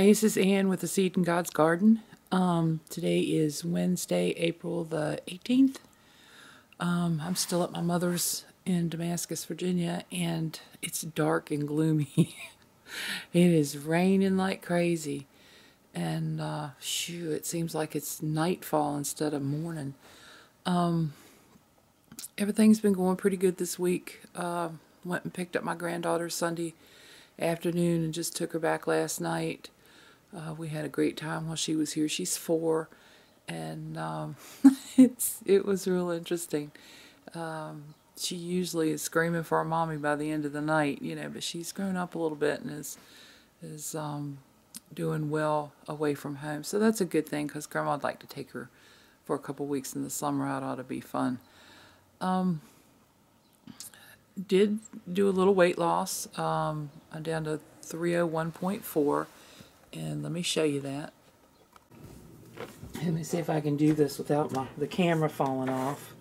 Hi, this is Ann with the Seed in God's Garden. Today is Wednesday, April the 18th. I'm still at my mother's in Damascus, Virginia, and it's dark and gloomy. It is raining like crazy, and it seems like it's nightfall instead of morning. Everything's been going pretty good this week. Went and picked up my granddaughter Sunday afternoon and just took her back last night. We had a great time while she was here. She's 4, and it was real interesting. She usually is screaming for her mommy by the end of the night, but she's grown up a little bit and is doing well away from home. So that's a good thing, because Grandma'd like to take her for a couple weeks in the summer. That ought to be fun. Did do a little weight loss. I'm down to 301.4, and let me show you that. Let me see if I can do this without the camera falling off.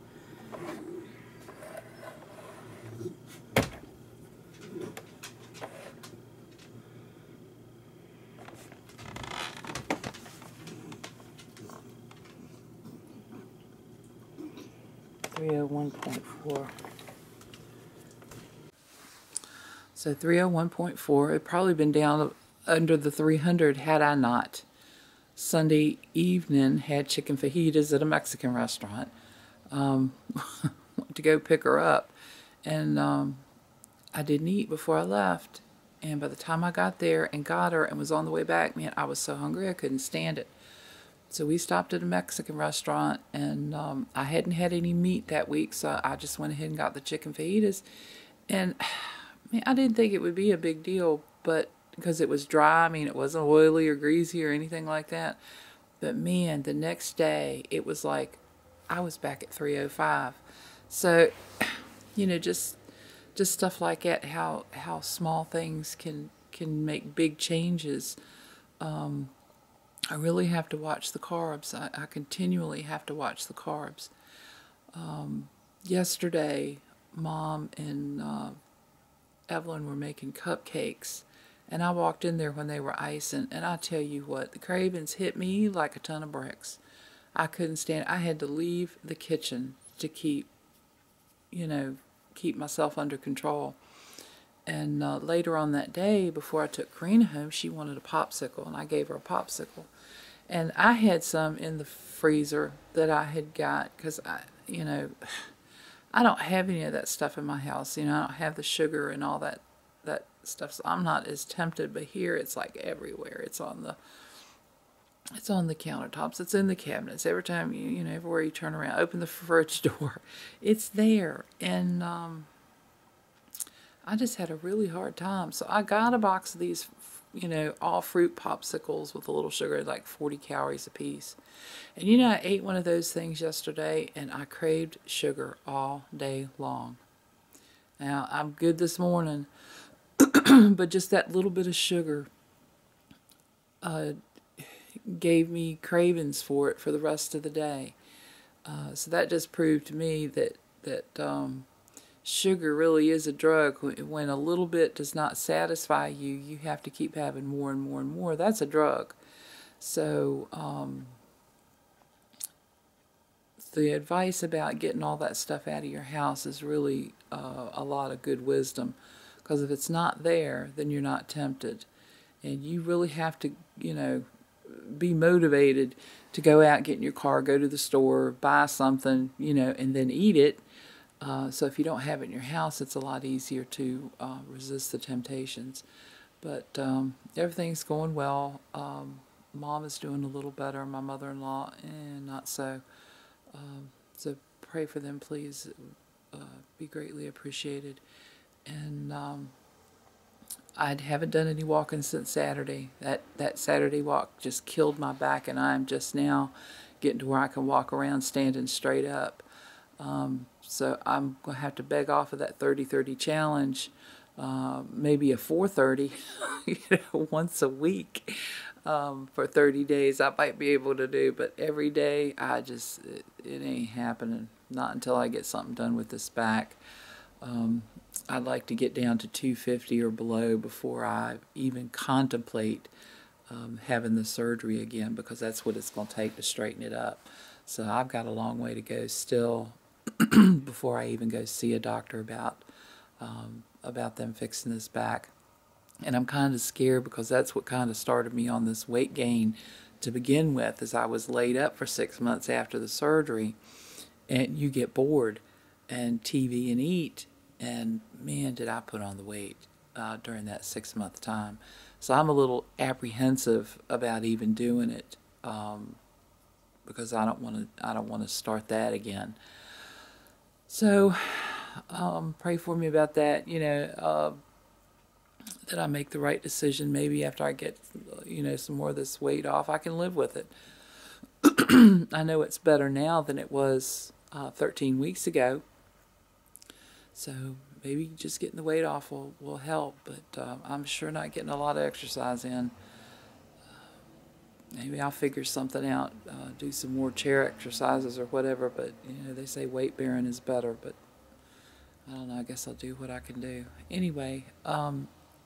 So 301.4. It'd probably been down under the 300 had I not Sunday evening had chicken fajitas at a Mexican restaurant. Went to go pick her up, and I didn't eat before I left. And by the time I got there and got her and was on the way back, man, I was so hungry I couldn't stand it. So we stopped at a Mexican restaurant, and I hadn't had any meat that week, so I just went ahead and got the chicken fajitas. And man, I didn't think it would be a big deal, but because it was dry, it wasn't oily or greasy or anything like that. But man, the next day, it was like I was back at 305. So, just stuff like that, how small things can make big changes. I really have to watch the carbs. I continually have to watch the carbs. Yesterday, Mom and Evelyn were making cupcakes, and I walked in there when they were icing, and I tell you what, the cravings hit me like a ton of bricks. I couldn't stand it. I had to leave the kitchen to keep myself under control. And later on that day, before I took Karina home, she wanted a popsicle, and I gave her a popsicle. And I had some in the freezer that I had got, because I don't have any of that stuff in my house. I don't have the sugar and all that stuff, so I'm not as tempted. But here, it's like everywhere. It's on the countertops. It's in the cabinets. Every time everywhere you turn around, open the fridge door, it's there. And I just had a really hard time. So I got a box of these, all fruit popsicles with a little sugar, like 40 calories a piece. And I ate one of those things yesterday, and I craved sugar all day long. Now, I'm good this morning, but just that little bit of sugar gave me cravings for it for the rest of the day. So that just proved to me that sugar really is a drug. When a little bit does not satisfy you, you have to keep having more and more and more. That's a drug. So the advice about getting all that stuff out of your house is really a lot of good wisdom, because if it's not there, then you're not tempted. And you really have to, be motivated to go out, get in your car, go to the store, buy something, and then eat it. So if you don't have it in your house, it's a lot easier to resist the temptations. But everything's going well. Mom is doing a little better. My mother-in-law, not so. So pray for them, please. Be greatly appreciated. And I haven't done any walking since Saturday. That Saturday walk just killed my back, and I'm just now getting to where I can walk around standing straight up. So I'm going to have to beg off of that 30-30 challenge, maybe a 4:30, once a week, for 30 days. I might be able to do, but every day, it ain't happening. Not until I get something done with this back. I'd like to get down to 250 or below before I even contemplate having the surgery again, because that's what it's going to take to straighten it up. So I've got a long way to go still before I even go see a doctor about them fixing this back. And I'm kind of scared, because that's what kind of started me on this weight gain to begin with, is I was laid up for 6 months after the surgery, and you get bored and TV and eat, and man, did I put on the weight during that 6 month time. So I'm a little apprehensive about even doing it, because I don't want to start that again. So pray for me about that. That I make the right decision. Maybe after I get some more of this weight off, I can live with it. I know it's better now than it was 13 weeks ago. So maybe just getting the weight off will help, but I'm sure not getting a lot of exercise in. Maybe I'll figure something out, do some more chair exercises or whatever, but they say weight bearing is better, but I don't know, I guess I'll do what I can do. Anyway,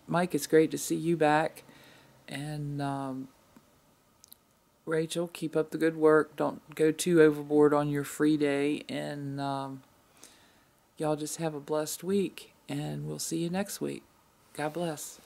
Mike, it's great to see you back, and Rachel, keep up the good work. Don't go too overboard on your free day, and y'all just have a blessed week, and we'll see you next week. God bless.